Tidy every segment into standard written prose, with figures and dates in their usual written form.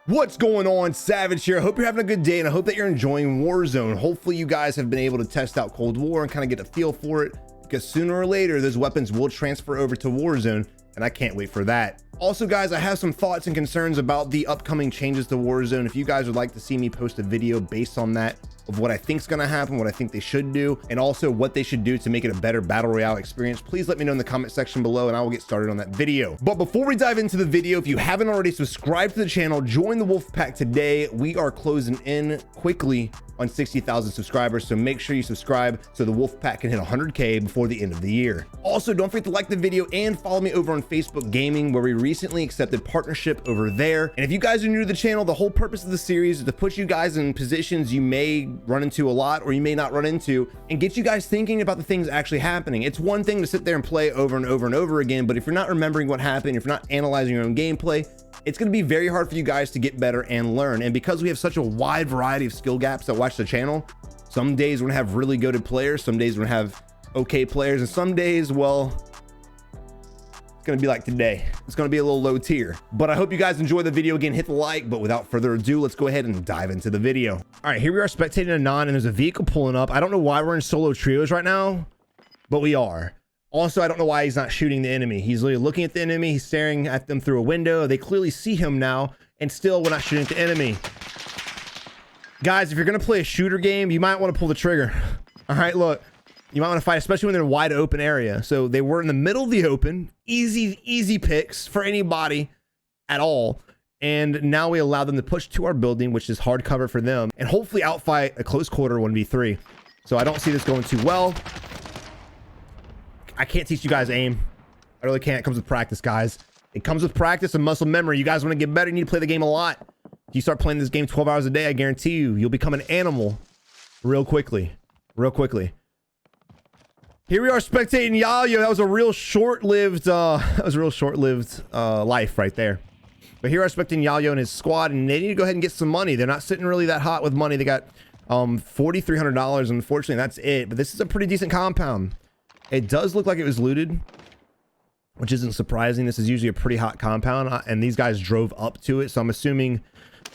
What's going on? Savage here. I hope you're having a good day and I hope that you're enjoying Warzone. Hopefully you guys have been able to test out Cold War and kind of get a feel for it, because sooner or later those weapons will transfer over to Warzone and I can't wait for that. Also guys, I have some thoughts and concerns about the upcoming changes to Warzone. If you guys would like to see me post a video based on that, of what I think is going to happen, what I think they should do, and also what they should do to make it a better battle royale experience, please let me know in the comment section below and I will get started on that video. But before we dive into the video, if you haven't already subscribed to the channel, join the Wolf Pack today. We are closing in quickly on 60,000 subscribers, so make sure you subscribe so the Wolf Pack can hit 100K before the end of the year. Also, don't forget to like the video and follow me over on Facebook Gaming, where we recently accepted partnership over there. And if you guys are new to the channel, the whole purpose of the series is to put you guys in positions you may run into a lot or you may not run into, and get you guys thinking about the things actually happening. It's one thing to sit there and play over and over and over again, but if you're not remembering what happened, if you're not analyzing your own gameplay, it's going to be very hard for you guys to get better and learn. And because we have such a wide variety of skill gaps that watch the channel, some days we're gonna have really goated players, some days we're gonna have okay players, and some days, well, it's gonna be like today. It's gonna be a little low tier. But I hope you guys enjoy the video. Again, hit the like, but without further ado, let's go ahead and dive into the video. All right, here we are spectating a non, and there's a vehicle pulling up. I don't know why we're in solo trios right now, but we are. Also, I don't know why he's not shooting the enemy. He's literally looking at the enemy. He's staring at them through a window. They clearly see him now, and still we're not shooting at the enemy. Guys, if you're going to play a shooter game, you might want to pull the trigger. All right, look, you might want to fight, especially when they're in a wide open area. So they were in the middle of the open, easy picks for anybody at all. And now we allow them to push to our building, which is hard cover for them, and hopefully outfight a close quarter 1v3. So I don't see this going too well. I can't teach you guys aim. I really can't. It comes with practice, guys. It comes with practice and muscle memory. You guys want to get better, you need to play the game a lot. If you start playing this game 12 hours a day, I guarantee you'll become an animal real quickly. Here we are spectating Yayo. That was a real short-lived life right there. But here we are spectating Yayo and his squad, and they need to go ahead and get some money. They're not sitting really that hot with money. They got $4,300. Unfortunately, that's it. But this is a pretty decent compound. It does look like it was looted, which isn't surprising. This is usually a pretty hot compound, and these guys drove up to it, so I'm assuming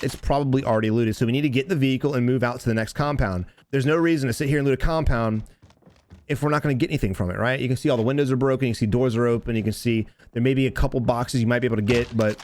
it's probably already looted. So we need to get the vehicle and move out to the next compound. There's no reason to sit here and loot a compound if we're not going to get anything from it, right? You can see all the windows are broken. You can see doors are open. You can see there may be a couple boxes you might be able to get, but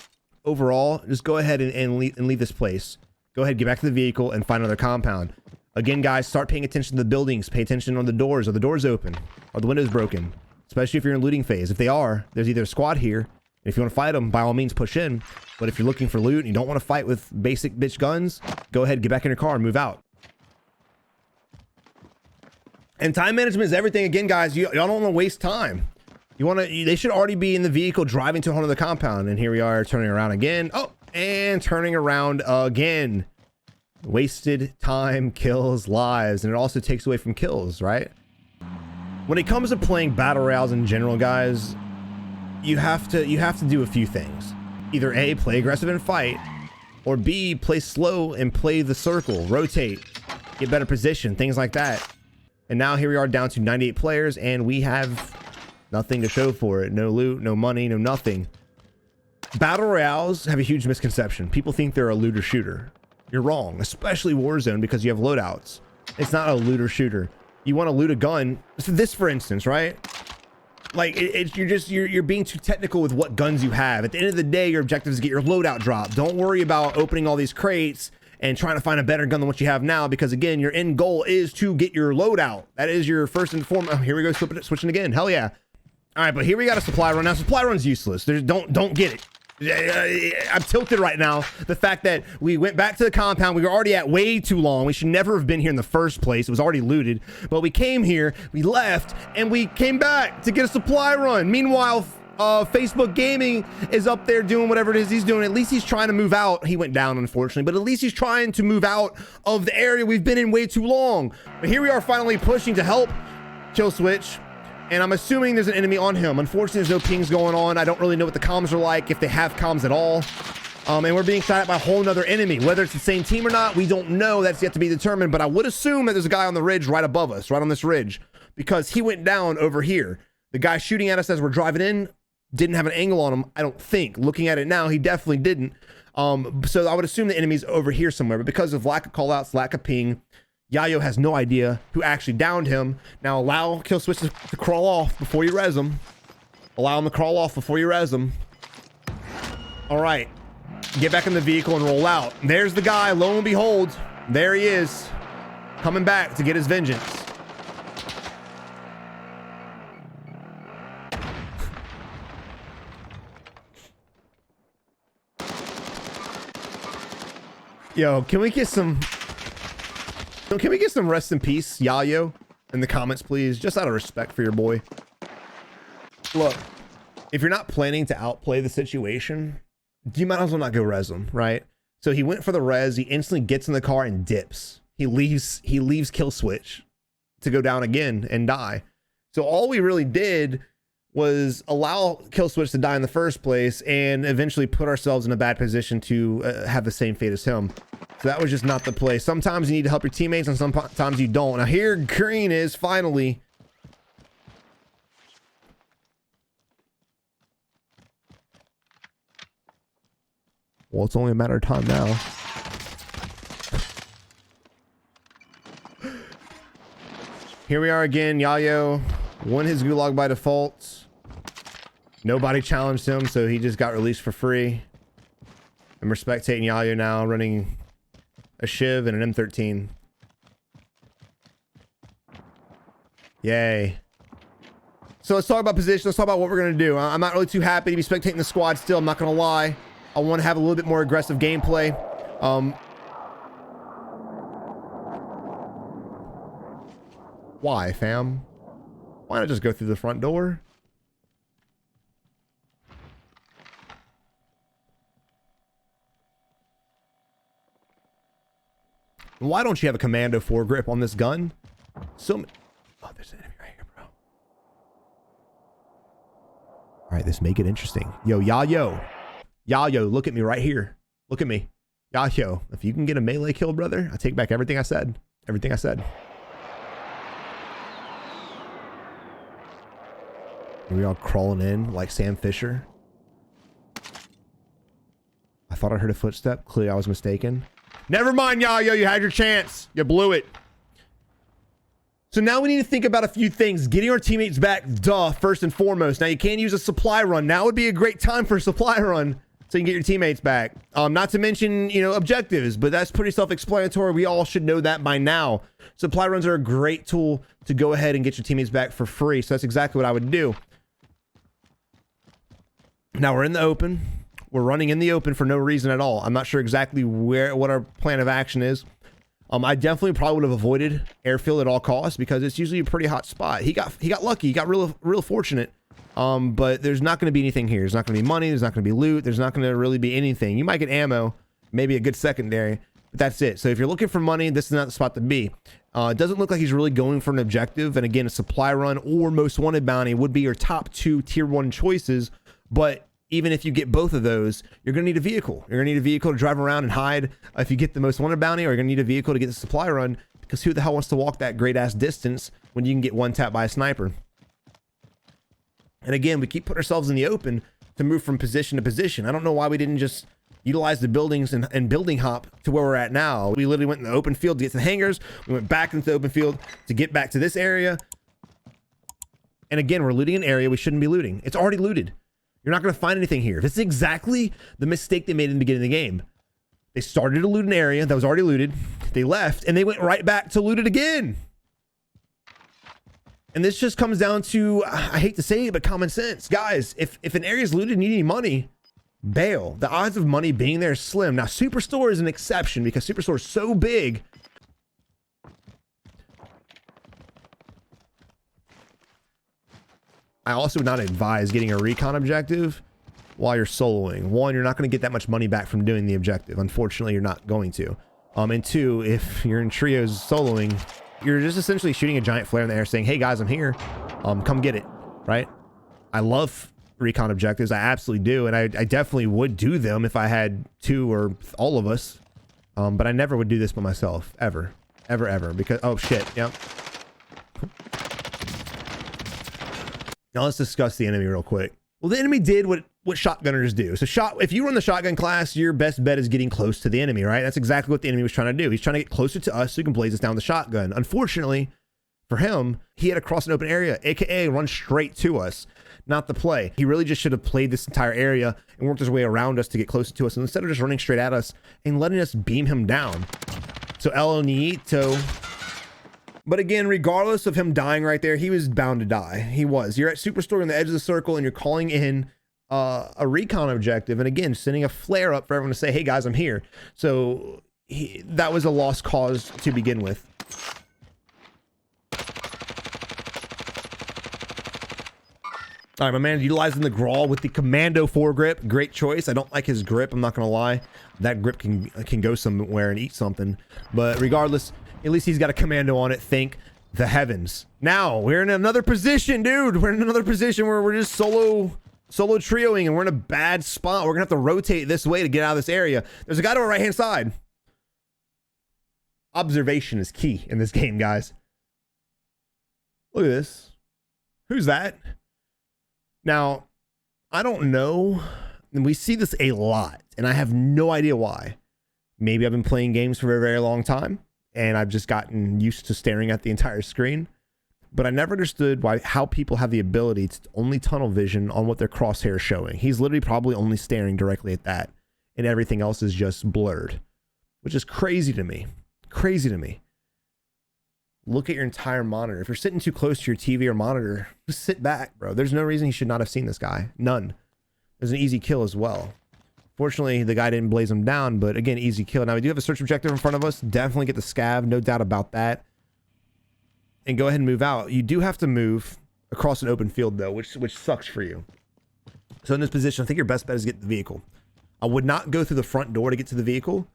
overall, just go ahead and leave this place. Go ahead, get back to the vehicle and find another compound. Again, guys, start paying attention to the buildings. Pay attention on the doors. Are the doors open? Are the windows broken? Especially if you're in looting phase. If they are, there's either a squad here. And if you want to fight them, by all means, push in. But if you're looking for loot and you don't want to fight with basic bitch guns, go ahead, get back in your car and move out. And time management is everything. Again, guys, y'all don't want to waste time. They should already be in the vehicle driving to another compound. And here we are turning around again. Oh, and turning around again. Wasted time kills lives, and it also takes away from kills, right? When it comes to playing battle royales in general, guys, you have to do a few things. Either A, play aggressive and fight, or B, play slow and play the circle, rotate, get better position, things like that. And now here we are down to 98 players, and we have nothing to show for it. No loot, no money, no nothing. Battle royales have a huge misconception. People think they're a looter shooter. You're wrong, especially Warzone, because you have loadouts. It's not a looter shooter. You want to loot a gun, this for instance, right? Like you're being too technical with what guns you have. At the end of the day, your objective is to get your loadout drop. Don't worry about opening all these crates and trying to find a better gun than what you have now, because again, your end goal is to get your loadout. That is your first and foremost. Oh, here we go, switching again. Hell yeah! All right, but here we got a supply run. Now, supply run's useless. Don't get it. I'm tilted right now. The fact that we went back to the compound, we were already at way too long. We should never have been here in the first place. It was already looted, but we came here, we left, and we came back to get a supply run. Meanwhile, Facebook Gaming is up there doing whatever it is he's doing. At least he's trying to move out. He went down, unfortunately, but at least he's trying to move out of the area we've been in way too long. But here we are finally pushing to help kill switch. And I'm assuming there's an enemy on him. Unfortunately, there's no pings going on. I don't really know what the comms are like, if they have comms at all. And we're being shot at by a whole nother enemy. Whether it's the same team or not, we don't know. That's yet to be determined. But I would assume that there's a guy on the ridge right above us, right on this ridge, because he went down over here. The guy shooting at us as we're driving in didn't have an angle on him. I don't think. Looking at it now, he definitely didn't. So I would assume the enemy's over here somewhere, but because of lack of callouts, lack of ping, Yayo has no idea who actually downed him. Now allow kill switch to crawl off before you res him. Allow him to crawl off before you res him. All right, get back in the vehicle and roll out. There's the guy, lo and behold, there he is, coming back to get his vengeance. Yo, can we get some rest in peace, Yayo, in the comments, please? Just out of respect for your boy. Look, if you're not planning to outplay the situation, you might as well not go res him, right? So he went for the res. He instantly gets in the car and dips. He leaves kill switch to go down again and die. So all we really did was allow kill switch to die in the first place and eventually put ourselves in a bad position to have the same fate as him. So that was just not the play. Sometimes you need to help your teammates and sometimes you don't. Now here green is finally. Well, it's only a matter of time now. Here we are again. Yayo won his gulag by default. Nobody challenged him, so he just got released for free. And we're spectating Yayo now, running a Shiv and an M13. Yay. So let's talk about position. Let's talk about what we're going to do. I'm not really too happy to be spectating the squad still. I'm not going to lie. I want to have a little bit more aggressive gameplay. Why, fam? Why not just go through the front door? Why don't you have a commando foregrip on this gun? Oh, there's an enemy right here, bro. All right, this make it interesting. Yo, Yayo. Yayo, look at me right here. Look at me. Yayo, if you can get a melee kill, brother, I take back everything I said. Everything I said. Are we all crawling in like Sam Fisher? I thought I heard a footstep. Clearly I was mistaken. Never mind, Yayo, you had your chance. You blew it. So now we need to think about a few things. Getting our teammates back, duh, first and foremost. Now you can use a supply run. Now would be a great time for a supply run so you can get your teammates back. Not to mention, you know, objectives, but that's pretty self-explanatory. We all should know that by now. Supply runs are a great tool to go ahead and get your teammates back for free. So that's exactly what I would do. Now we're in the open. We're running in the open for no reason at all. I'm not sure exactly what our plan of action is. I definitely probably would have avoided airfield at all costs because it's usually a pretty hot spot. He got lucky. He got real fortunate. But there's not going to be anything here. There's not going to be money. There's not going to be loot. There's not going to really be anything. You might get ammo, maybe a good secondary, but that's it. So if you're looking for money, this is not the spot to be. It doesn't look like he's really going for an objective. And again, a supply run or most wanted bounty would be your top two tier 1 choices. But even if you get both of those, you're going to need a vehicle. You're going to need a vehicle to drive around and hide if you get the most wanted bounty, or you're going to need a vehicle to get the supply run, because who the hell wants to walk that great ass distance when you can get one tap by a sniper? And again, we keep putting ourselves in the open to move from position to position. I don't know why we didn't just utilize the buildings and building hop to where we're at now. We literally went in the open field to get to the hangars. We went back into the open field to get back to this area. And again, we're looting an area we shouldn't be looting. It's already looted. You're not going to find anything here. This is exactly the mistake they made in the beginning of the game. They started to loot an area that was already looted. They left and they went right back to loot it again. And this just comes down to, I hate to say it, but common sense. Guys, if an area is looted and you need money, bail. The odds of money being there is slim. Now, Superstore is an exception because Superstore is so big. I also would not advise getting a recon objective while you're soloing. One, you're not going to get that much money back from doing the objective. Unfortunately, you're not going to. And two, if you're in trios soloing, you're just essentially shooting a giant flare in the air saying, hey guys, I'm here. Come get it, right? I love recon objectives. I absolutely do. And I definitely would do them if I had two or all of us. But I never would do this by myself, ever, ever, ever. Because, oh shit, yep. Now let's discuss the enemy real quick. Well, the enemy did what shotgunners do. So if you run the shotgun class, your best bet is getting close to the enemy, right? That's exactly what the enemy was trying to do. He's trying to get closer to us so he can blaze us down with the shotgun. Unfortunately for him, he had to cross an open area, aka run straight to us. Not the play. He really just should have played this entire area and worked his way around us to get closer to us, and instead of just running straight at us and letting us beam him down. So El Niito. But again, regardless of him dying right there, he was bound to die. He was. You're at Superstore on the edge of the circle and you're calling in a recon objective, and again, sending a flare up for everyone to say, hey guys, I'm here. So that was a lost cause to begin with. All right, my man utilizing the Grawl with the Commando foregrip. Great choice. I don't like his grip. I'm not going to lie. That grip can go somewhere and eat something. But regardless, at least he's got a Commando on it. Thank the heavens. Now, we're in another position, dude. We're in another position where we're just solo trioing, and we're in a bad spot. We're going to have to rotate this way to get out of this area. There's a guy to our right-hand side. Observation is key in this game, guys. Look at this. Who's that? Now, I don't know, and we see this a lot, and I have no idea why. Maybe I've been playing games for a very long time, and I've just gotten used to staring at the entire screen, but I never understood how people have the ability to only tunnel vision on what their crosshair is showing. He's literally probably only staring directly at that, and everything else is just blurred, which is crazy to me. Crazy to me. Look at your entire monitor. If you're sitting too close to your TV or monitor, just sit back, bro. There's no reason he should not have seen this guy. None. There's an easy kill as well. Fortunately, the guy didn't blaze him down, but again, easy kill. Now, we do have a search objective in front of us. Definitely get the scav, no doubt about that. And go ahead and move out. You do have to move across an open field, though, which sucks for you. So in this position, I think your best bet is to get the vehicle. I would not go through the front door to get to the vehicle.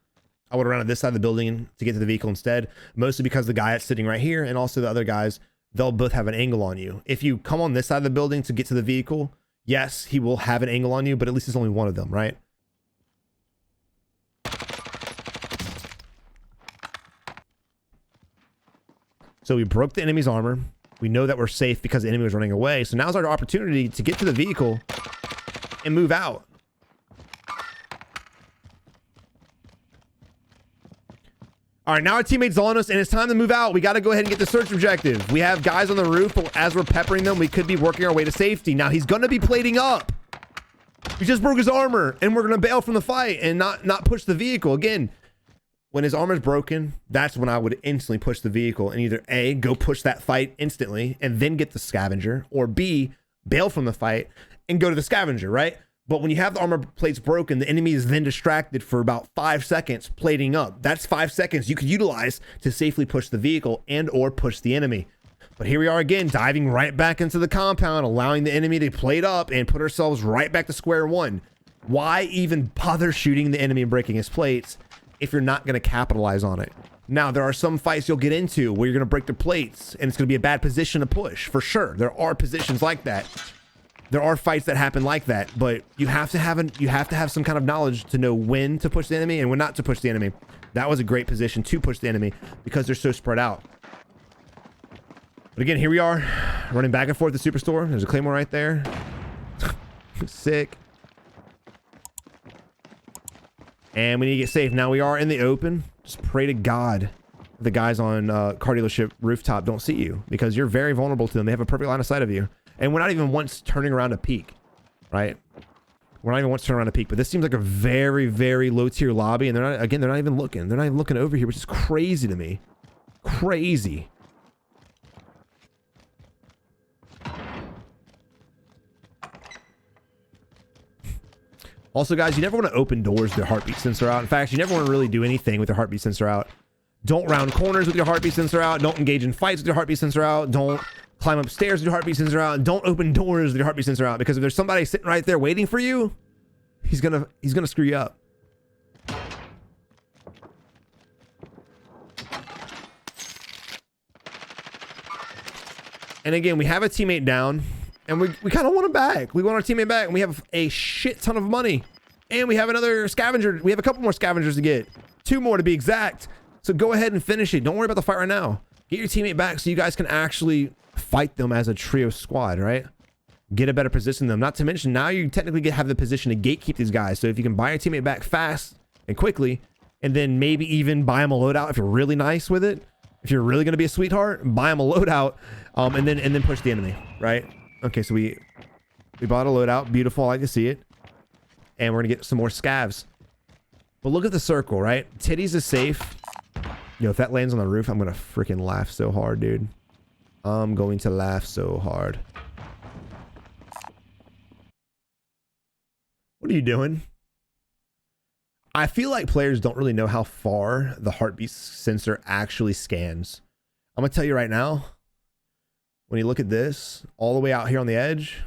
I would have run on this side of the building to get to the vehicle instead, mostly because the guy that's sitting right here and also the other guys, they'll both have an angle on you. If you come on this side of the building to get to the vehicle, yes, he will have an angle on you, but at least it's only one of them, right? So we broke the enemy's armor. We know that we're safe because the enemy was running away. So now's our opportunity to get to the vehicle and move out. All right, now our teammate's on us, and it's time to move out. We got to go ahead and get the search objective. We have guys on the roof, but as we're peppering them, we could be working our way to safety. Now, he's going to be plating up. He just broke his armor, and we're going to bail from the fight and not push the vehicle. Again, when his armor's broken, that's when I would instantly push the vehicle and either A, go push that fight instantly and then get the scavenger, or B, bail from the fight and go to the scavenger, right? But when you have the armor plates broken, the enemy is then distracted for about 5 seconds plating up. That's 5 seconds you could utilize to safely push the vehicle and or push the enemy. But here we are again, diving right back into the compound, allowing the enemy to plate up and put ourselves right back to square one. Why even bother shooting the enemy and breaking his plates if you're not going to capitalize on it? Now, there are some fights you'll get into where you're going to break their plates and it's going to be a bad position to push, for sure. There are positions like that. There are fights that happen like that, but you have to have some kind of knowledge to know when to push the enemy and when not to push the enemy. That was a great position to push the enemy because they're so spread out. But again, here we are running back and forth to Superstore. There's a claymore right there. Sick. And we need to get safe. Now we are in the open. Just pray to God the guys on car dealership rooftop don't see you, because you're very vulnerable to them. They have a perfect line of sight of you. And we're not even once turning around to peek, right? We're not even once turning around to peek, but this seems like a very, very low tier lobby. And they're not even looking. They're not even looking over here, which is crazy to me. Crazy. Also, guys, you never want to open doors with your heartbeat sensor out. In fact, you never want to really do anything with your heartbeat sensor out. Don't round corners with your heartbeat sensor out. Don't engage in fights with your heartbeat sensor out. Don't climb upstairs with your heartbeat sensor out. Don't open doors with your heartbeat sensor out, because if there's somebody sitting right there waiting for you, he's gonna screw you up. And again, we have a teammate down, and we kind of want him back. We want our teammate back, and we have a shit ton of money. And we have another scavenger. We have a couple more scavengers to get. 2 more to be exact. So go ahead and finish it. Don't worry about the fight right now. Get your teammate back so you guys can actually fight them as a trio squad, right? get a better position than them. Not to mention, now you technically have the position to gatekeep these guys. So if you can buy your teammate back fast and quickly, and then maybe even buy him a loadout if you're really nice with it, if you're really going to be a sweetheart, buy him a loadout, and then push the enemy, right? Okay, so we bought a loadout. Beautiful. I like to see it. And we're going to get some more scavs. But look at the circle, right? Titties is safe. Yo, if that lands on the roof, I'm going to freaking laugh so hard, dude. I'm going to laugh so hard. What are you doing? I feel like players don't really know how far the heartbeat sensor actually scans. I'm going to tell you right now, when you look at this, all the way out here on the edge,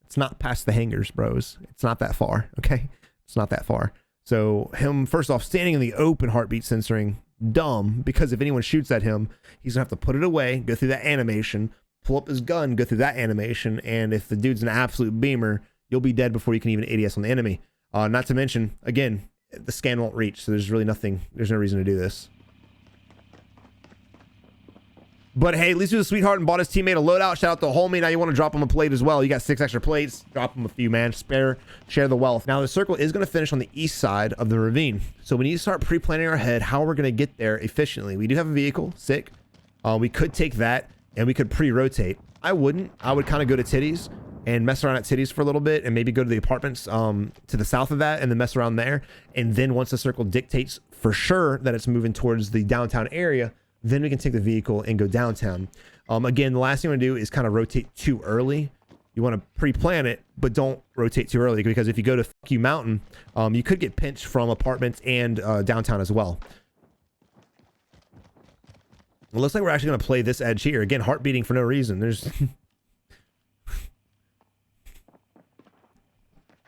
it's not past the hangars, bros. It's not that far, okay? It's not that far. So him, first off, standing in the open heartbeat censoring, dumb, because if anyone shoots at him, he's going to have to put it away, go through that animation, pull up his gun, go through that animation, and if the dude's an absolute beamer, you'll be dead before you can even ADS on the enemy. Not to mention, again, the scan won't reach, so there's really nothing, there's no reason to do this. But hey, at least he was a sweetheart and bought his teammate a loadout. Shout out to homie. Now you want to drop him a plate as well. You got 6 extra plates. Drop him a few, man. Share the wealth. Now the circle is going to finish on the east side of the ravine. So we need to start pre-planning our head how we're going to get there efficiently. We do have a vehicle. Sick. We could take that and we could pre-rotate. I wouldn't. I would kind of go to Titties and mess around at Titties for a little bit and maybe go to the apartments to the south of that and then mess around there. And then once the circle dictates for sure that it's moving towards the downtown area, then we can take the vehicle and go downtown. Again, the last thing you want to do is kind of rotate too early. You want to pre-plan it, but don't rotate too early, because if you go to Fuck You Mountain, you could get pinched from apartments and downtown as well. It looks like we're actually going to play this edge here. Again, heart beating for no reason. There's...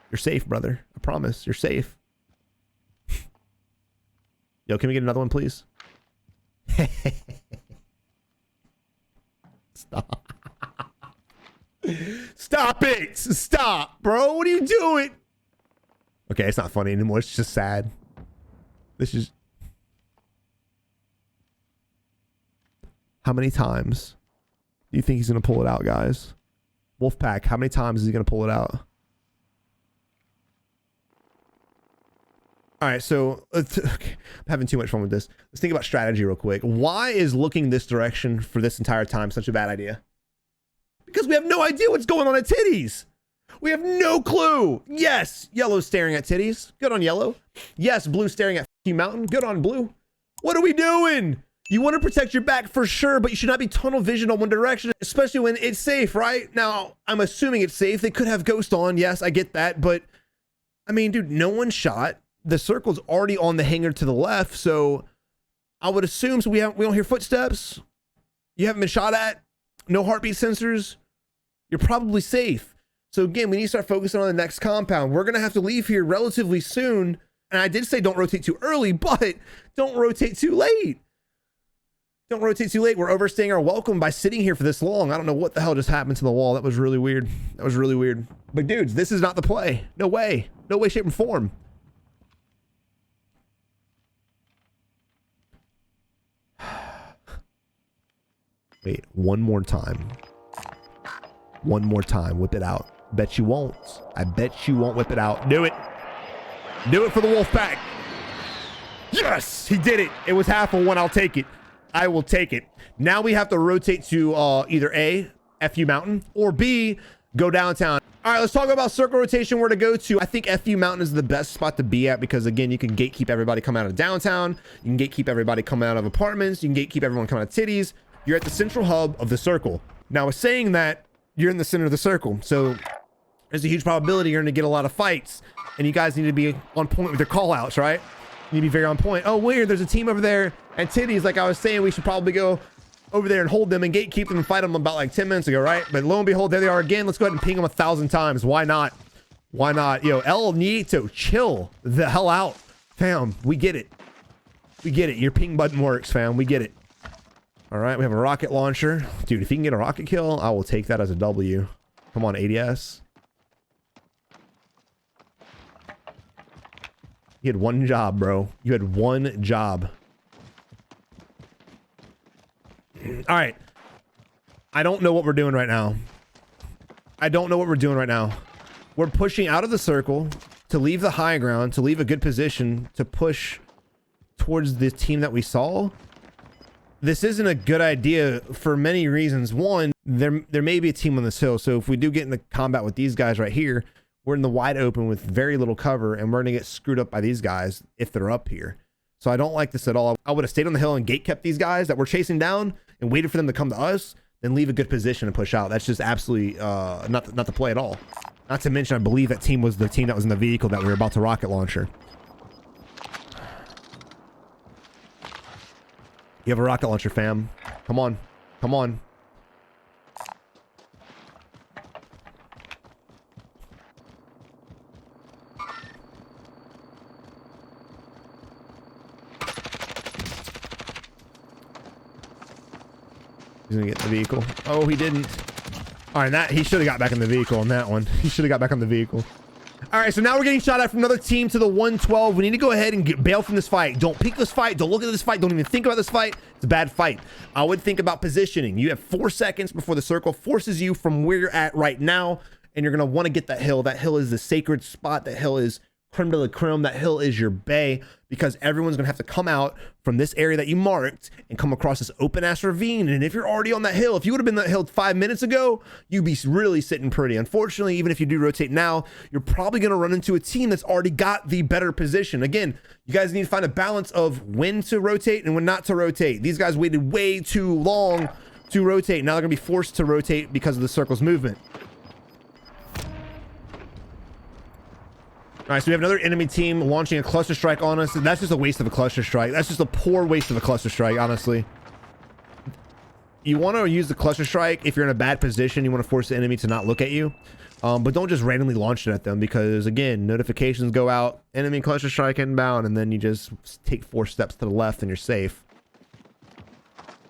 You're safe, brother. I promise. You're safe. Yo, can we get another one, please? Stop. Stop it. Stop, bro. What are you doing? Okay, it's not funny anymore. It's just sad. This is... How many times do you think he's going to pull it out, guys? Wolfpack, how many times is he going to pull it out? All right, so okay, I'm having too much fun with this. Let's think about strategy real quick. Why is looking this direction for this entire time such a bad idea? Because we have no idea what's going on at Titties. We have no clue. Yes, yellow's staring at Titties. Good on yellow. Yes, blue staring at F***ing mountain. Good on blue. What are we doing? You want to protect your back for sure, but you should not be tunnel vision on one direction, especially when it's safe, right? Now, I'm assuming it's safe. They could have ghost on. Yes, I get that. But, I mean, dude, no one shot. The circle's already on the hangar to the left, so I would assume, so we don't hear footsteps. You haven't been shot at. No heartbeat sensors. You're probably safe. So again, we need to start focusing on the next compound. We're going to have to leave here relatively soon. And I did say don't rotate too early, but don't rotate too late. Don't rotate too late. We're overstaying our welcome by sitting here for this long. I don't know what the hell just happened to the wall. That was really weird. That was really weird. But dudes, this is not the play. No way. No way, shape, and form. Wait, one more time. One more time. Whip it out. Bet you won't. I bet you won't whip it out. Do it. Do it for the wolf pack. Yes, he did it. It was half of one. I'll take it. I will take it. Now we have to rotate to either A, FU Mountain, or B, go downtown. All right, let's talk about circle rotation, where to go to. I think FU Mountain is the best spot to be at because, again, you can gatekeep everybody coming out of downtown. You can gatekeep everybody coming out of apartments. You can gatekeep everyone coming out of Titties. You're at the central hub of the circle. Now, with saying that, you're in the center of the circle. So there's a huge probability you're going to get a lot of fights. And you guys need to be on point with your call-outs, right? You need to be very on point. Oh, weird. There's a team over there at Titties. Like I was saying, we should probably go over there and hold them and gatekeep them and fight them about like 10 minutes ago, right? But lo and behold, there they are again. Let's go ahead and ping them 1,000 times. Why not? Why not? Yo, El Nieto, chill the hell out. Fam, we get it. We get it. Your ping button works, fam. We get it. All right, we have a rocket launcher. Dude, if you can get a rocket kill, I will take that as a W. Come on, ADS. You had one job, bro. You had one job. All right. I don't know what we're doing right now. I don't know what we're doing right now. We're pushing out of the circle to leave the high ground, to leave a good position, to push towards the team that we saw. This isn't a good idea for many reasons. One, there may be a team on this hill. So if we do get into combat with these guys right here, we're in the wide open with very little cover, and we're going to get screwed up by these guys if they're up here. So I don't like this at all. I would have stayed on the hill and gate kept these guys that we're chasing down and waited for them to come to us, then leave a good position and push out. That's just absolutely not the play at all. Not to mention, I believe that team was the team that was in the vehicle that we were about to rocket launcher. You have a rocket launcher, fam. Come on. Come on. He's gonna get in the vehicle. Oh, he didn't. All right, he should have got back in the vehicle on that one. He should have got back on the vehicle. All right, so now we're getting shot at from another team to the 112. We need to go ahead and bail from this fight. Don't peek this fight. Don't look at this fight. Don't even think about this fight. It's a bad fight. I would think about positioning. You have 4 seconds before the circle forces you from where you're at right now, and you're gonna want to get that hill. That hill is the sacred spot. That hill is creme de la creme. That hill is your bay, because everyone's gonna have to come out from this area that you marked and come across this open ass ravine. And if you're already on that hill, if you would have been that hill 5 minutes ago, you'd be really sitting pretty. Unfortunately, even if you do rotate now, you're probably gonna run into a team that's already got the better position. Again, you guys need to find a balance of when to rotate and when not to rotate. These guys waited way too long to rotate. Now they're gonna be forced to rotate because of the circle's movement. All right, so we have another enemy team launching a cluster strike on us. And that's just a waste of a cluster strike. That's just a poor waste of a cluster strike, honestly. You want to use the cluster strike if you're in a bad position. You want to force the enemy to not look at you. But don't just randomly launch it at them, because, again, notifications go out, enemy cluster strike inbound, and then you just take 4 steps to the left and you're safe.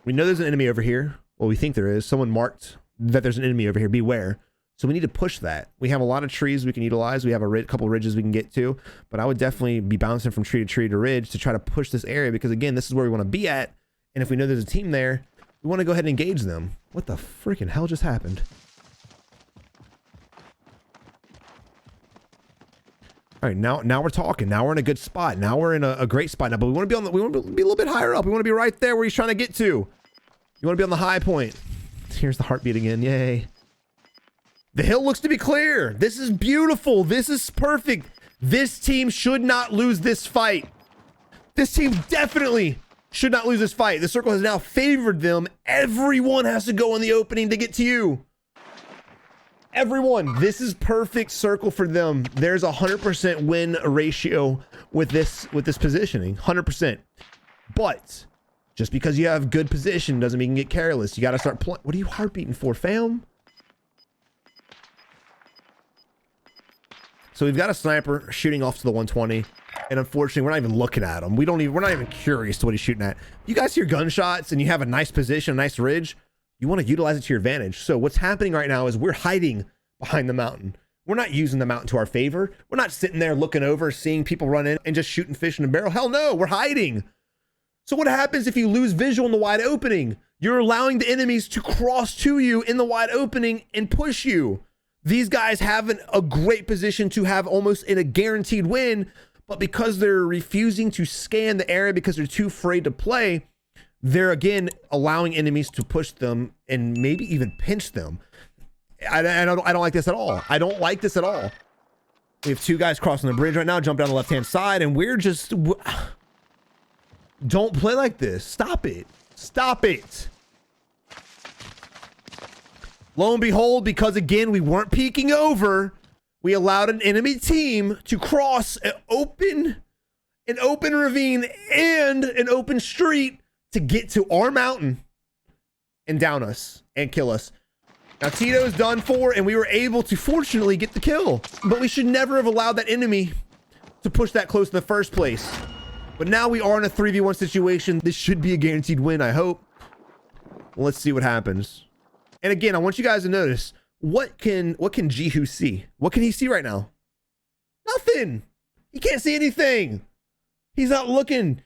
We know there's an enemy over here. Well, we think there is. Someone marked that there's an enemy over here. Beware. So we need to push that. We have a lot of trees we can utilize. We have a couple ridges we can get to, but I would definitely be bouncing from tree to ridge to try to push this area, because, again, this is where we want to be at. And if we know there's a team there, we want to go ahead and engage them. What the freaking hell just happened? All right, now we're talking. Now we're in a good spot. Now we're in a great spot now, but we want to be we want to be a little bit higher up. We want to be right there where he's trying to get to. You want to be on the high point. Here's the heartbeat again. Yay. The hill looks to be clear. This is beautiful. This is perfect. This team should not lose this fight. This team definitely should not lose this fight. The circle has now favored them. Everyone has to go in the opening to get to you. Everyone. This is perfect circle for them. There's a 100% win ratio with this positioning. 100%. But just because you have good position doesn't mean you can get careless. You got to start playing. What are you heartbeating for, fam? So we've got a sniper shooting off to the 120, and unfortunately, we're not even looking at him. We're not even curious to what he's shooting at. You guys hear gunshots and you have a nice position, a nice ridge. You want to utilize it to your advantage. So what's happening right now is we're hiding behind the mountain. We're not using the mountain to our favor. We're not sitting there looking over, seeing people run in and just shooting fish in a barrel. Hell no, we're hiding. So what happens if you lose visual in the wide opening? You're allowing the enemies to cross to you in the wide opening and push you. These guys have a great position to have almost in a guaranteed win, but because they're refusing to scan the area because they're too afraid to play, they're, again, allowing enemies to push them and maybe even pinch them. I don't like this at all. I don't like this at all. We have 2 guys crossing the bridge right now, jump down the left-hand side, and we're just... Don't play like this. Stop it. Stop it. Lo and behold, because, again, we weren't peeking over, we allowed an enemy team to cross an open ravine and an open street to get to our mountain and down us and kill us. Now, Tito's done for, and we were able to, fortunately, get the kill. But we should never have allowed that enemy to push that close in the first place. But now we are in a 3v1 situation. This should be a guaranteed win, I hope. Well, let's see what happens. And again, I want you guys to notice, what can Jihu see? What can he see right now? Nothing. He can't see anything. He's not looking.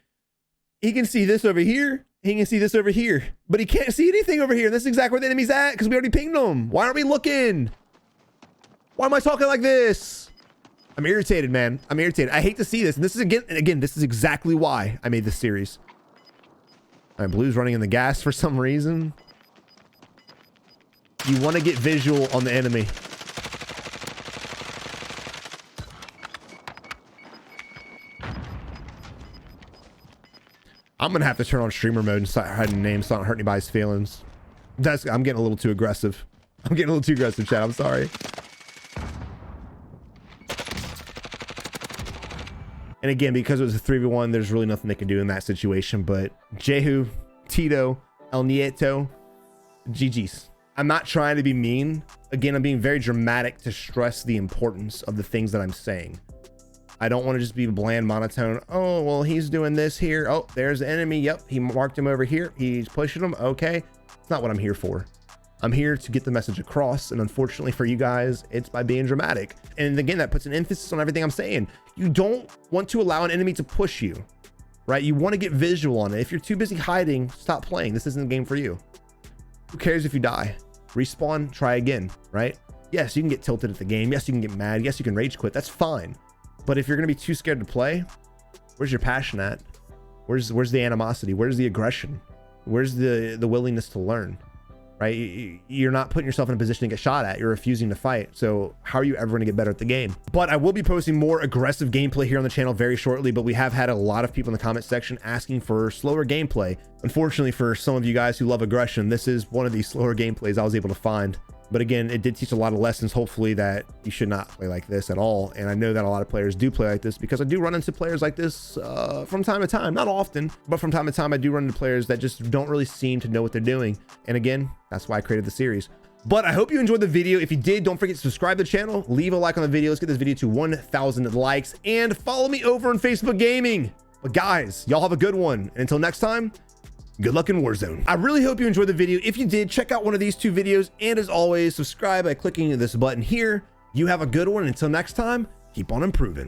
He can see this over here. He can see this over here. But he can't see anything over here. And that's exactly where the enemy's at, because we already pinged him. Why aren't we looking? Why am I talking like this? I'm irritated, man. I'm irritated. I hate to see this. And this is again, this is exactly why I made this series. All right, Blue's running in the gas for some reason. You want to get visual on the enemy. I'm gonna have to turn on streamer mode and start hiding names so I don't hurt anybody's feelings. I'm getting a little too aggressive. I'm getting a little too aggressive, chat. I'm sorry. And again, because it was a 3v1, there's really nothing they can do in that situation. But Jehu, Tito, El Nieto, GG's. I'm not trying to be mean. Again, I'm being very dramatic to stress the importance of the things that I'm saying. I don't want to just be bland monotone. Oh, well, he's doing this here. Oh, there's the enemy. Yep, he marked him over here. He's pushing him. Okay. It's not what I'm here for. I'm here to get the message across. And unfortunately for you guys, it's by being dramatic. And again, that puts an emphasis on everything I'm saying. You don't want to allow an enemy to push you, right? You want to get visual on it. If you're too busy hiding, stop playing. This isn't the game for you. Who cares if you die? Respawn, try again, right? Yes, you can get tilted at the game. Yes, you can get mad. Yes, you can rage quit. That's fine. But if you're going to be too scared to play, where's your passion at? Where's the animosity? Where's the aggression? Where's the willingness to learn, right? You're not putting yourself in a position to get shot at. You're refusing to fight. So how are you ever going to get better at the game? But I will be posting more aggressive gameplay here on the channel very shortly, but we have had a lot of people in the comment section asking for slower gameplay. Unfortunately for some of you guys who love aggression, this is one of these slower gameplays I was able to find. But again, it did teach a lot of lessons, hopefully, that you should not play like this at all. And I know that a lot of players do play like this because I do run into players like this from time to time. Not often, but from time to time, I do run into players that just don't really seem to know what they're doing. And again, that's why I created the series. But I hope you enjoyed the video. If you did, don't forget to subscribe to the channel, leave a like on the video. Let's get this video to 1,000 likes and follow me over on Facebook Gaming. But guys, y'all have a good one. And until next time, good luck in Warzone. I really hope you enjoyed the video. If you did, check out one of these 2 videos. And as always, subscribe by clicking this button here. You have a good one. Until next time, keep on improving.